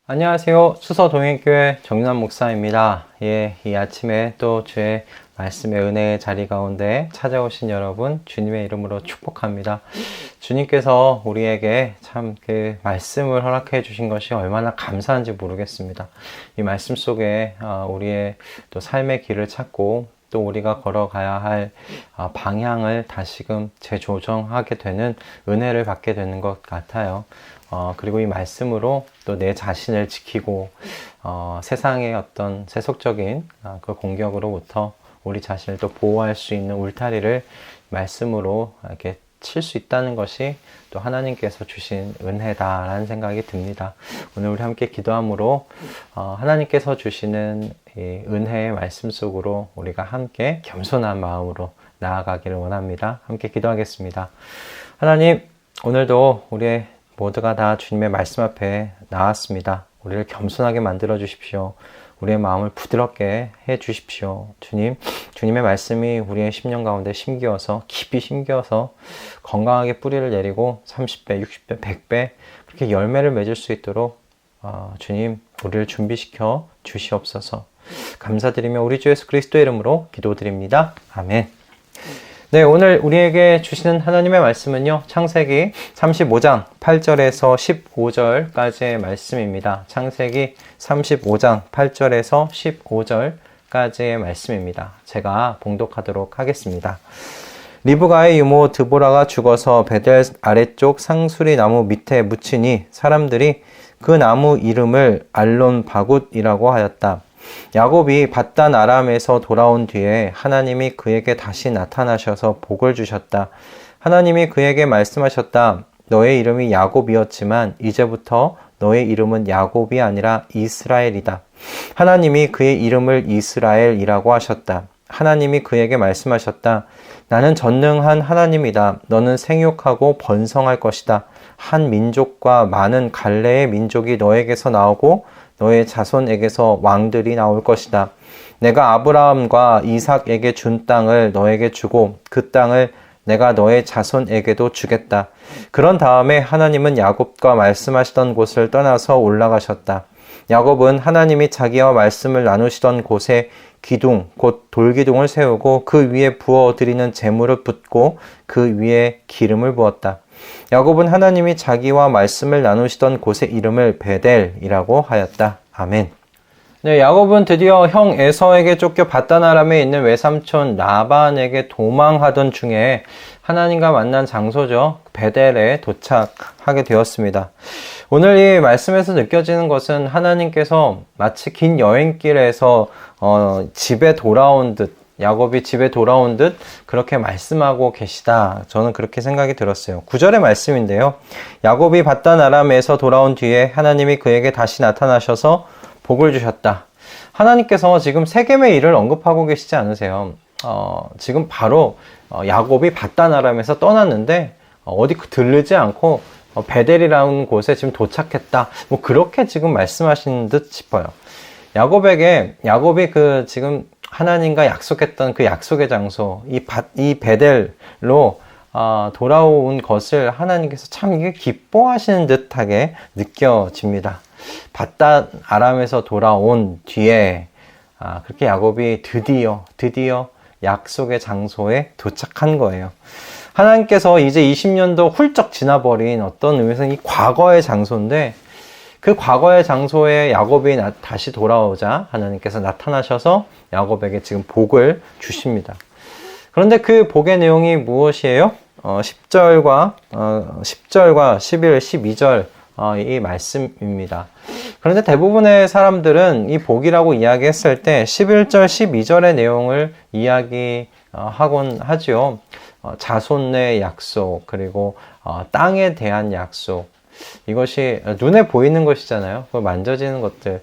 안녕하세요. 수서동행교회 정윤환 목사입니다. 이 아침에 또 주의 말씀의 은혜의 자리 가운데 찾아오신 여러분 주님의 이름으로 축복합니다. 주님께서 우리에게 참 그 말씀을 허락해 주신 것이 얼마나 감사한지 모르겠습니다. 이 말씀 속에 우리의 또 삶의 길을 찾고 또 우리가 걸어가야 할 방향을 다시금 재조정하게 되는 은혜를 받게 되는 것 같아요. 그리고 이 말씀으로 또 내 자신을 지키고 세상의 어떤 세속적인 그 공격으로부터 우리 자신을 또 보호할 수 있는 울타리를 말씀으로 이렇게 칠 수 있다는 것이 또 하나님께서 주신 은혜다라는 생각이 듭니다. 오늘 우리 함께 기도함으로 하나님께서 주시는 이 은혜의 말씀 속으로 우리가 함께 겸손한 마음으로 나아가기를 원합니다. 함께 기도하겠습니다. 하나님, 오늘도 우리의 모두가 다 주님의 말씀 앞에 나왔습니다. 우리를 겸손하게 만들어 주십시오. 우리의 마음을 부드럽게 해 주십시오. 주님의 말씀이 우리의 심령 가운데 심기어서 깊이 심기어서 건강하게 뿌리를 내리고 30배, 60배, 100배 그렇게 열매를 맺을 수 있도록 주님, 우리를 준비시켜 주시옵소서. 감사드리며 우리 주 예수 그리스도의 이름으로 기도드립니다. 아멘. 네, 오늘 우리에게 주시는 하나님의 말씀은요, 창세기 35장 8절에서 15절까지의 말씀입니다. 창세기 35장 8절에서 15절까지의 말씀입니다. 제가 봉독하도록 하겠습니다. 리브가의 유모 드보라가 죽어서 베델 아래쪽 상수리 나무 밑에 묻히니 사람들이 그 나무 이름을 알론 바굿이라고 하였다. 야곱이 밧단 아람에서 돌아온 뒤에 하나님이 그에게 다시 나타나셔서 복을 주셨다. 하나님이 그에게 말씀하셨다. 너의 이름이 야곱이었지만 이제부터 너의 이름은 야곱이 아니라 이스라엘이다. 하나님이 그의 이름을 이스라엘이라고 하셨다. 하나님이 그에게 말씀하셨다. 나는 전능한 하나님이다. 너는 생육하고 번성할 것이다. 한 민족과 많은 갈래의 민족이 너에게서 나오고 너의 자손에게서 왕들이 나올 것이다. 내가 아브라함과 이삭에게 준 땅을 너에게 주고 그 땅을 내가 너의 자손에게도 주겠다. 그런 다음에 하나님은 야곱과 말씀하시던 곳을 떠나서 올라가셨다. 야곱은 하나님이 자기와 말씀을 나누시던 곳에 기둥, 곧 돌기둥을 세우고 그 위에 부어드리는 제물을 붓고 그 위에 기름을 부었다. 야곱은 하나님이 자기와 말씀을 나누시던 곳의 이름을 베델이라고 하였다. 아멘. 네, 야곱은 드디어 형 에서에게 쫓겨 밧단 아람에 있는 외삼촌 라반에게 도망하던 중에 하나님과 만난 장소죠. 베델에 도착하게 되었습니다. 오늘 이 말씀에서 느껴지는 것은 하나님께서 마치 긴 여행길에서 집에 돌아온 듯, 야곱이 집에 돌아온 듯 그렇게 말씀하고 계시다. 저는 그렇게 생각이 들었어요. 9절의 말씀인데요. 야곱이 밧단 아람에서 돌아온 뒤에 하나님이 그에게 다시 나타나셔서 복을 주셨다. 하나님께서 지금 세겜의 일을 언급하고 계시지 않으세요? 지금 바로 야곱이 밧단 아람에서 떠났는데 어디 들르지 않고 베델이라는 곳에 지금 도착했다. 뭐 그렇게 지금 말씀하시는 듯 싶어요. 야곱이 지금 하나님과 약속했던 그 약속의 장소, 이 베델로 돌아온 것을 하나님께서 참 이게 기뻐하시는 듯하게 느껴집니다. 밧단 아람에서 돌아온 뒤에 그렇게 야곱이 드디어 약속의 장소에 도착한 거예요. 하나님께서 이제 20년도 훌쩍 지나버린 어떤 의미에서 이 과거의 장소인데 그 과거의 장소에 야곱이 다시 돌아오자 하나님께서 나타나셔서 야곱에게 지금 복을 주십니다. 그런데 그 복의 내용이 무엇이에요? 10절과 11, 12절 이 말씀입니다. 그런데 대부분의 사람들은 이 복이라고 이야기했을 때 11절, 12절의 내용을 이야기하곤 하죠. 자손의 약속, 그리고 땅에 대한 약속, 이것이 눈에 보이는 것이잖아요. 만져지는 것들.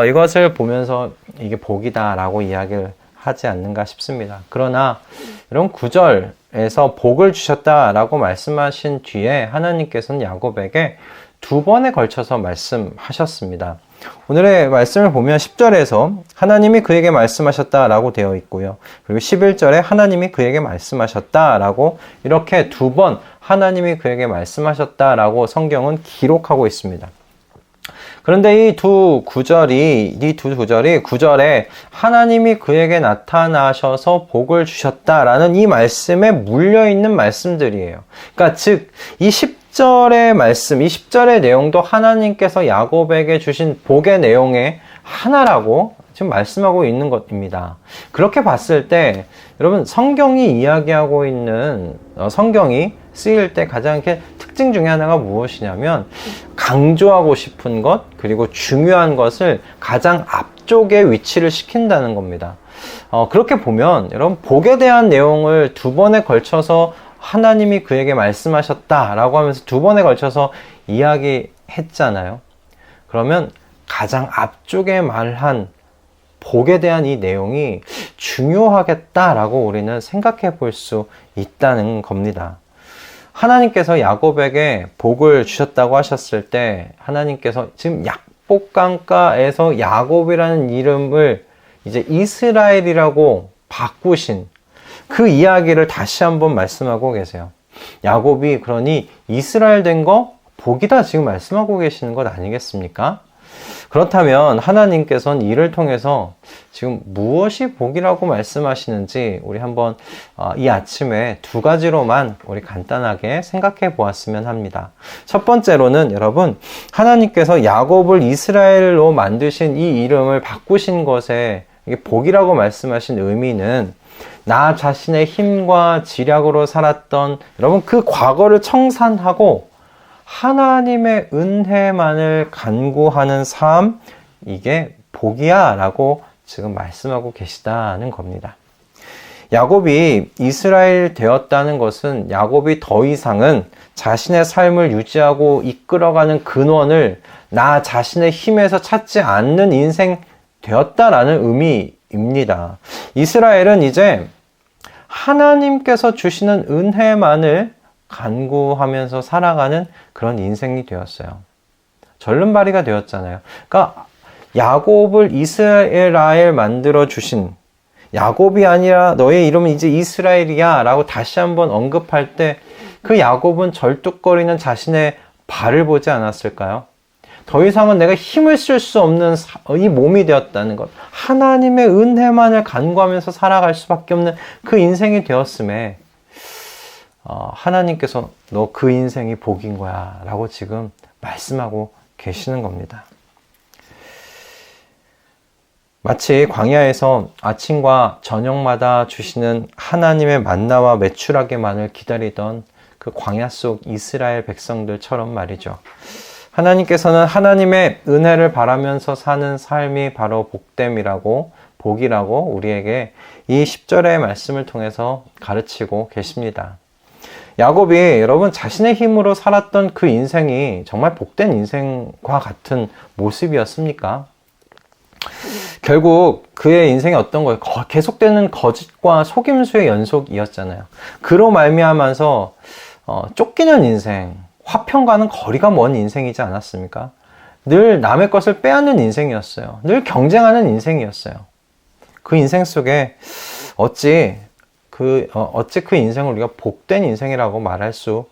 이것을 보면서 이게 복이다라고 이야기를 하지 않는가 싶습니다. 그러나 이런 9절에서 복을 주셨다라고 말씀하신 뒤에 하나님께서는 야곱에게 2번에 걸쳐서 말씀하셨습니다. 오늘의 말씀을 보면 10절에서 하나님이 그에게 말씀하셨다라고 되어 있고요. 그리고 11절에 하나님이 그에게 말씀하셨다라고 이렇게 2번 하나님이 그에게 말씀하셨다라고 성경은 기록하고 있습니다. 그런데 이 두 구절에 하나님이 그에게 나타나셔서 복을 주셨다라는 이 말씀에 물려있는 말씀들이에요. 그러니까 즉, 이 10절의 말씀, 이 10절의 내용도 하나님께서 야곱에게 주신 복의 내용의 하나라고 지금 말씀하고 있는 것입니다. 그렇게 봤을 때 여러분 성경이 이야기하고 있는 성경이 쓰일 때 가장 이렇게 특징 중에 하나가 무엇이냐면 강조하고 싶은 것 그리고 중요한 것을 가장 앞쪽에 위치를 시킨다는 겁니다. 그렇게 보면 여러분 복에 대한 내용을 두 번에 걸쳐서 하나님이 그에게 말씀하셨다라고 하면서 두 번에 걸쳐서 이야기했잖아요. 그러면 가장 앞쪽에 말한 복에 대한 이 내용이 중요하겠다라고 우리는 생각해 볼 수 있다는 겁니다. 하나님께서 야곱에게 복을 주셨다고 하셨을 때 하나님께서 지금 약복강가에서 야곱이라는 이름을 이제 이스라엘이라고 바꾸신 그 이야기를 다시 한번 말씀하고 계세요. 야곱이 그러니 이스라엘 된 거 복이다 지금 말씀하고 계시는 것 아니겠습니까? 그렇다면 하나님께서는 이를 통해서 지금 무엇이 복이라고 말씀하시는지 우리 한번 이 아침에 두 가지로만 우리 간단하게 생각해 보았으면 합니다. 첫 번째로는 여러분 하나님께서 야곱을 이스라엘로 만드신 이 이름을 바꾸신 것에 복이라고 말씀하신 의미는 나 자신의 힘과 지략으로 살았던 여러분 그 과거를 청산하고 하나님의 은혜만을 간구하는 삶, 이게 복이야 라고 지금 말씀하고 계시다는 겁니다. 야곱이 이스라엘 되었다는 것은 야곱이 더 이상은 자신의 삶을 유지하고 이끌어가는 근원을 나 자신의 힘에서 찾지 않는 인생 되었다라는 의미입니다. 이스라엘은 이제 하나님께서 주시는 은혜만을 간구하면서 살아가는 그런 인생이 되었어요. 절름발이가 되었잖아요. 그러니까 야곱을 이스라엘 만들어 주신 야곱이 아니라 너의 이름은 이제 이스라엘이야 라고 다시 한번 언급할 때 그 야곱은 절뚝거리는 자신의 발을 보지 않았을까요? 더 이상은 내가 힘을 쓸 수 없는 이 몸이 되었다는 것, 하나님의 은혜만을 간구하면서 살아갈 수밖에 없는 그 인생이 되었음에 하나님께서 너 그 인생이 복인 거야 라고 지금 말씀하고 계시는 겁니다. 마치 광야에서 아침과 저녁마다 주시는 하나님의 만나와 메추라기만을 기다리던 그 광야 속 이스라엘 백성들처럼 말이죠. 하나님께서는 하나님의 은혜를 바라면서 사는 삶이 바로 복됨이라고 복이라고 우리에게 이 10절의 말씀을 통해서 가르치고 계십니다. 야곱이 여러분 자신의 힘으로 살았던 그 인생이 정말 복된 인생과 같은 모습이었습니까? 결국 그의 인생이 어떤 거예요? 계속되는 거짓과 속임수의 연속이었잖아요. 그로 말미암아서 쫓기는 인생, 화평과는 거리가 먼 인생이지 않았습니까? 늘 남의 것을 빼앗는 인생이었어요. 늘 경쟁하는 인생이었어요. 그 인생 속에 어찌 그 인생을 우리가 복된 인생이라고 말할 수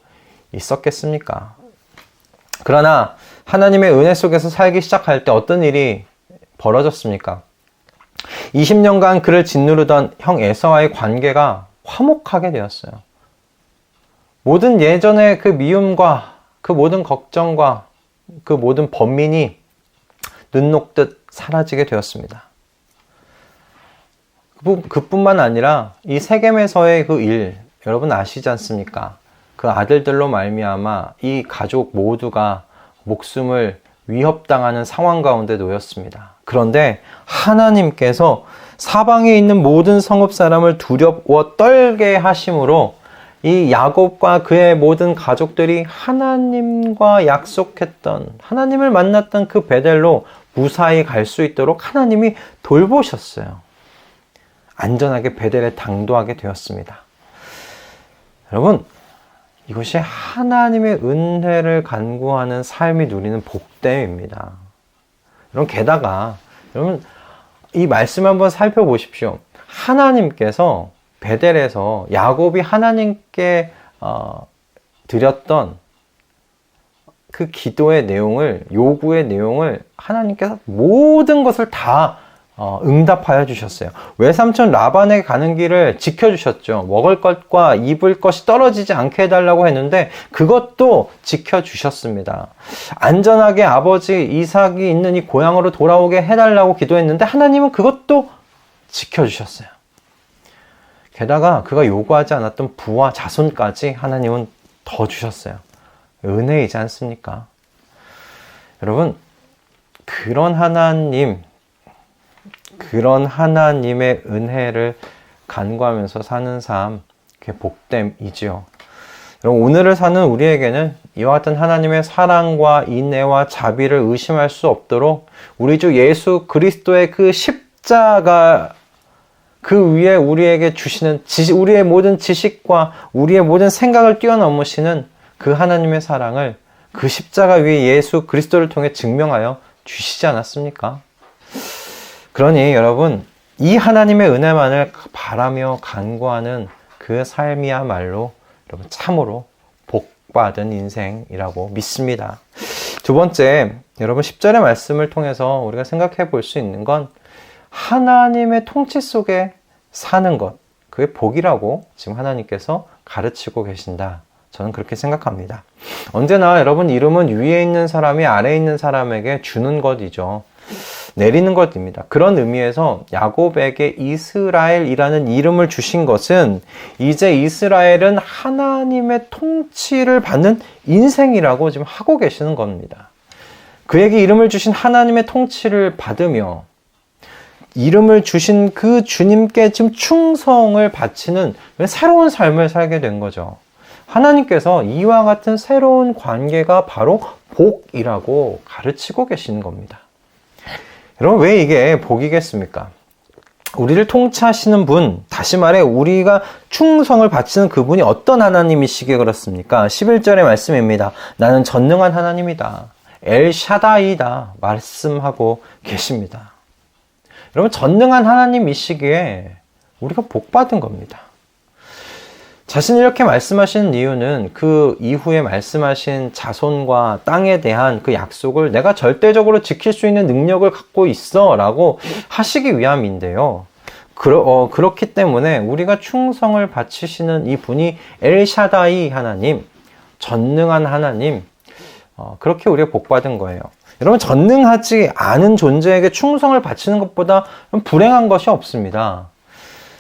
있었겠습니까? 그러나 하나님의 은혜 속에서 살기 시작할 때 어떤 일이 벌어졌습니까? 20년간 그를 짓누르던 형 에서와의 관계가 화목하게 되었어요. 모든 예전의 그 미움과 그 모든 걱정과 그 모든 번민이 눈 녹듯 사라지게 되었습니다. 그뿐만 아니라 이 세겜에서의 그 일, 여러분 아시지 않습니까? 그 아들들로 말미암아 이 가족 모두가 목숨을 위협당하는 상황 가운데 놓였습니다. 그런데 하나님께서 사방에 있는 모든 성읍 사람을 두려워 떨게 하심으로 이 야곱과 그의 모든 가족들이 하나님과 약속했던, 하나님을 만났던 그 베델로 무사히 갈 수 있도록 하나님이 돌보셨어요. 안전하게 베델에 당도하게 되었습니다. 여러분, 이것이 하나님의 은혜를 간구하는 삶이 누리는 복됨입니다. 여러분, 게다가 여러분 이 말씀 한번 살펴보십시오. 하나님께서 베델에서 야곱이 하나님께 드렸던 그 기도의 내용을, 요구의 내용을 하나님께서 모든 것을 다 응답하여 주셨어요. 외삼촌 라반에게 가는 길을 지켜주셨죠. 먹을 것과 입을 것이 떨어지지 않게 해달라고 했는데 그것도 지켜주셨습니다. 안전하게 아버지 이삭이 있는 이 고향으로 돌아오게 해달라고 기도했는데 하나님은 그것도 지켜주셨어요. 게다가 그가 요구하지 않았던 부와 자손까지 하나님은 더 주셨어요. 은혜이지 않습니까? 여러분, 그런 하나님의 은혜를 간구하면서 사는 삶, 그게 복됨이지요. 여러분, 오늘을 사는 우리에게는 이와 같은 하나님의 사랑과 인애와 자비를 의심할 수 없도록 우리 주 예수 그리스도의 그 십자가 그 위에 우리에게 주시는 우리의 모든 지식과 우리의 모든 생각을 뛰어넘으시는 그 하나님의 사랑을 그 십자가 위에 예수 그리스도를 통해 증명하여 주시지 않았습니까? 그러니 여러분, 이 하나님의 은혜만을 바라며 간구하는 그 삶이야말로 여러분 참으로 복받은 인생이라고 믿습니다. 두 번째, 여러분 10절의 말씀을 통해서 우리가 생각해 볼 수 있는 건 하나님의 통치 속에 사는 것, 그게 복이라고 지금 하나님께서 가르치고 계신다. 저는 그렇게 생각합니다. 언제나 여러분, 이름은 위에 있는 사람이 아래에 있는 사람에게 주는 것이죠. 내리는 것입니다. 그런 의미에서 야곱에게 이스라엘이라는 이름을 주신 것은 이제 이스라엘은 하나님의 통치를 받는 인생이라고 지금 하고 계시는 겁니다. 그에게 이름을 주신 하나님의 통치를 받으며 이름을 주신 그 주님께 지금 충성을 바치는 새로운 삶을 살게 된 거죠. 하나님께서 이와 같은 새로운 관계가 바로 복이라고 가르치고 계시는 겁니다. 여러분, 왜 이게 복이겠습니까? 우리를 통치하시는 분, 다시 말해 우리가 충성을 바치는 그분이 어떤 하나님이시기에 그렇습니까? 11절의 말씀입니다. 나는 전능한 하나님이다. 엘샤다이다. 말씀하고 계십니다. 여러분, 전능한 하나님이시기에 우리가 복받은 겁니다. 자신이 이렇게 말씀하시는 이유는 그 이후에 말씀하신 자손과 땅에 대한 그 약속을 내가 절대적으로 지킬 수 있는 능력을 갖고 있어 라고 하시기 위함인데요. 그렇기 때문에 우리가 충성을 바치시는 이 분이 엘샤다이 하나님, 전능한 하나님, 그렇게 우리가 복받은 거예요. 여러분, 전능하지 않은 존재에게 충성을 바치는 것보다 불행한 것이 없습니다.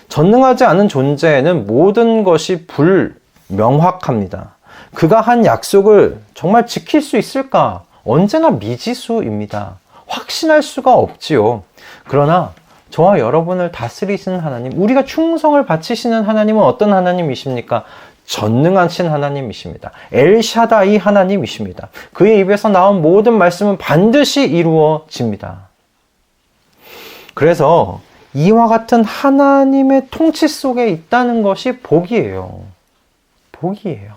전능하지 않은 존재에는 모든 것이 불명확합니다. 그가 한 약속을 정말 지킬 수 있을까? 언제나 미지수입니다. 확신할 수가 없지요. 그러나 저와 여러분을 다스리시는 하나님, 우리가 충성을 바치시는 하나님은 어떤 하나님이십니까? 전능하신 하나님이십니다. 엘샤다이 하나님이십니다. 그의 입에서 나온 모든 말씀은 반드시 이루어집니다. 그래서 이와 같은 하나님의 통치 속에 있다는 것이 복이에요. 복이에요.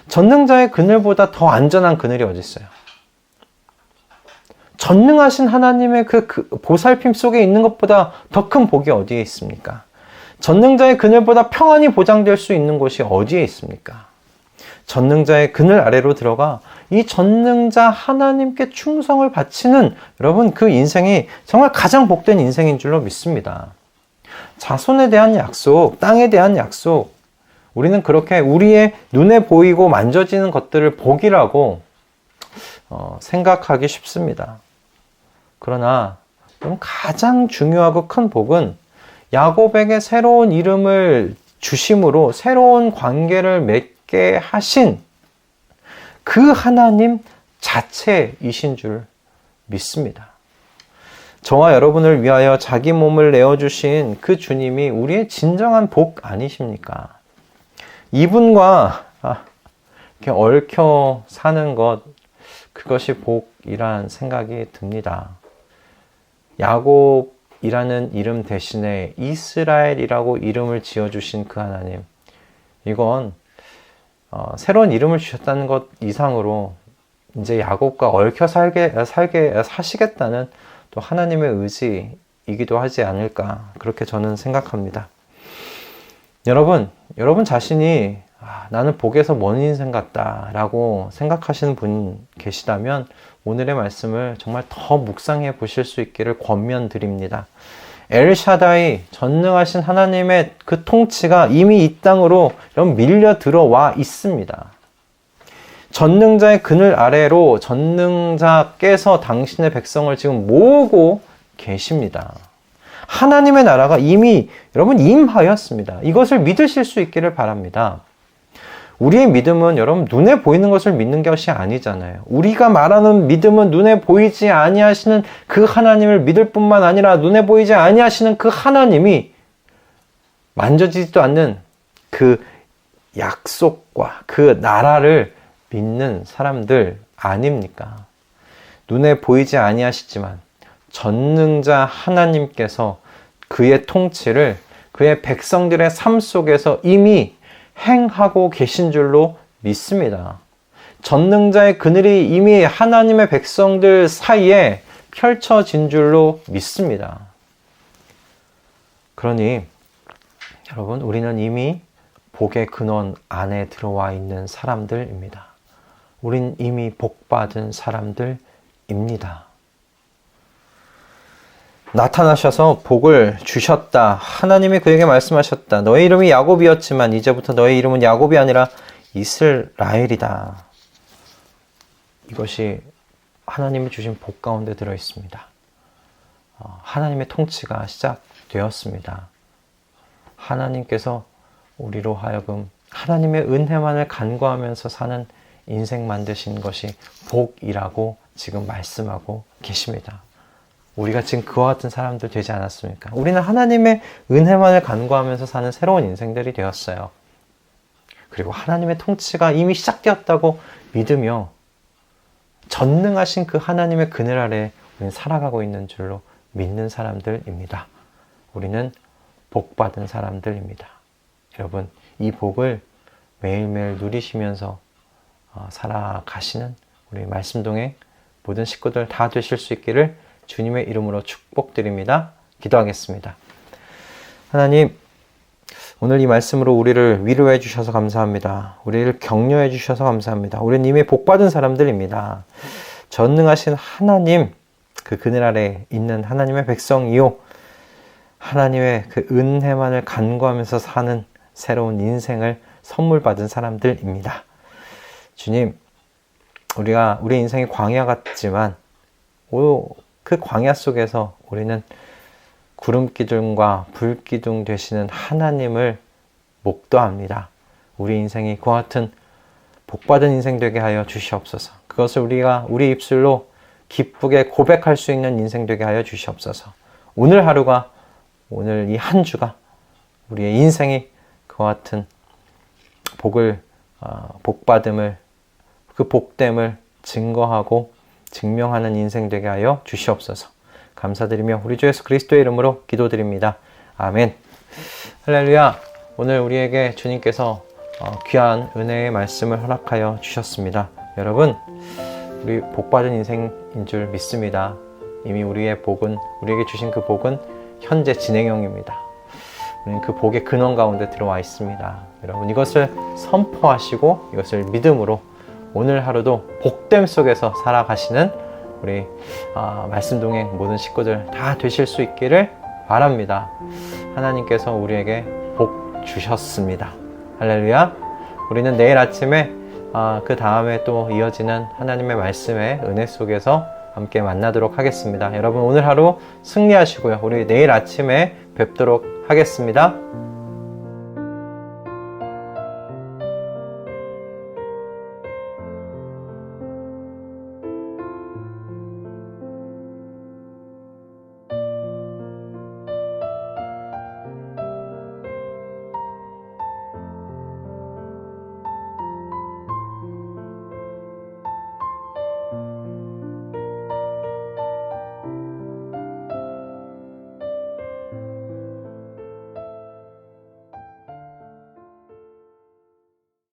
전능자의 그늘보다 더 안전한 그늘이 어디 있어요? 전능하신 하나님의 그 보살핌 속에 있는 것보다 더 큰 복이 어디에 있습니까? 전능자의 그늘보다 평안이 보장될 수 있는 곳이 어디에 있습니까? 전능자의 그늘 아래로 들어가 이 전능자 하나님께 충성을 바치는 여러분, 그 인생이 정말 가장 복된 인생인 줄로 믿습니다. 자손에 대한 약속, 땅에 대한 약속, 우리는 그렇게 우리의 눈에 보이고 만져지는 것들을 복이라고 생각하기 쉽습니다. 그러나 가장 중요하고 큰 복은 야곱에게 새로운 이름을 주심으로 새로운 관계를 맺게 하신 그 하나님 자체이신 줄 믿습니다. 저와 여러분을 위하여 자기 몸을 내어주신 그 주님이 우리의 진정한 복 아니십니까? 이분과 이렇게 얽혀 사는 것, 그것이 복이란 생각이 듭니다. 야곱이라는 이름 대신에 이스라엘이라고 이름을 지어주신 그 하나님, 이건 새로운 이름을 주셨다는 것 이상으로 이제 야곱과 얽혀 사시겠다는 또 하나님의 의지이기도 하지 않을까, 그렇게 저는 생각합니다. 여러분 자신이 나는 복에서 먼 인생 같다 라고 생각하시는 분 계시다면 오늘의 말씀을 정말 더 묵상해 보실 수 있기를 권면드립니다. 엘샤다이, 전능하신 하나님의 그 통치가 이미 이 땅으로 밀려 들어와 있습니다. 전능자의 그늘 아래로 전능자께서 당신의 백성을 지금 모으고 계십니다. 하나님의 나라가 이미 여러분 임하였습니다. 이것을 믿으실 수 있기를 바랍니다. 우리의 믿음은 여러분 눈에 보이는 것을 믿는 것이 아니잖아요. 우리가 말하는 믿음은 눈에 보이지 아니하시는 그 하나님을 믿을 뿐만 아니라 눈에 보이지 아니하시는 그 하나님이 만져지지도 않는 그 약속과 그 나라를 믿는 사람들 아닙니까? 눈에 보이지 아니하시지만 전능자 하나님께서 그의 통치를 그의 백성들의 삶 속에서 이미 행하고 계신 줄로 믿습니다. 전능자의 그늘이 이미 하나님의 백성들 사이에 펼쳐진 줄로 믿습니다. 그러니 여러분, 우리는 이미 복의 근원 안에 들어와 있는 사람들입니다. 우린 이미 복받은 사람들입니다. 나타나셔서 복을 주셨다. 하나님이 그에게 말씀하셨다. 너의 이름이 야곱이었지만 이제부터 너의 이름은 야곱이 아니라 이스라엘이다. 이것이 하나님이 주신 복 가운데 들어 있습니다. 하나님의 통치가 시작되었습니다. 하나님께서 우리로 하여금 하나님의 은혜만을 간구하면서 사는 인생 만드신 것이 복이라고 지금 말씀하고 계십니다. 우리가 지금 그와 같은 사람들 되지 않았습니까? 우리는 하나님의 은혜만을 간구하면서 사는 새로운 인생들이 되었어요. 그리고 하나님의 통치가 이미 시작되었다고 믿으며 전능하신 그 하나님의 그늘 아래 우리는 살아가고 있는 줄로 믿는 사람들입니다. 우리는 복받은 사람들입니다. 여러분, 이 복을 매일매일 누리시면서 살아가시는 우리 말씀동행 모든 식구들 다 되실 수 있기를 주님의 이름으로 축복드립니다. 기도하겠습니다. 하나님, 오늘 이 말씀으로 우리를 위로해 주셔서 감사합니다. 우리를 격려해 주셔서 감사합니다. 우리는 이미 복받은 사람들입니다. 전능하신 하나님, 그 그늘 아래 있는 하나님의 백성이요, 하나님의 그 은혜만을 간구하면서 사는 새로운 인생을 선물 받은 사람들입니다. 주님, 우리 인생이 광야 같지만 그 광야 속에서 우리는 구름기둥과 불기둥 되시는 하나님을 목도합니다. 우리 인생이 그와 같은 복받은 인생 되게 하여 주시옵소서. 그것을 우리가 우리 입술로 기쁘게 고백할 수 있는 인생 되게 하여 주시옵소서. 오늘 하루가, 오늘 이 한 주가 우리의 인생이 그와 같은 복받음을, 그 복됨을 증거하고 증명하는 인생 되게 하여 주시옵소서. 감사드리며 우리 주 예수 그리스도의 이름으로 기도드립니다. 아멘. 할렐루야. 오늘 우리에게 주님께서 귀한 은혜의 말씀을 허락하여 주셨습니다. 여러분, 우리 복받은 인생인 줄 믿습니다. 이미 우리에게 주신 그 복은 현재 진행형입니다. 우리는 그 복의 근원 가운데 들어와 있습니다. 여러분, 이것을 선포하시고 이것을 믿음으로 오늘 하루도 복됨 속에서 살아가시는 우리 말씀동행 모든 식구들 다 되실 수 있기를 바랍니다. 하나님께서 우리에게 복 주셨습니다. 할렐루야. 우리는 내일 아침에 그 다음에 또 이어지는 하나님의 말씀의 은혜 속에서 함께 만나도록 하겠습니다. 여러분, 오늘 하루 승리하시고요. 우리 내일 아침에 뵙도록 하겠습니다.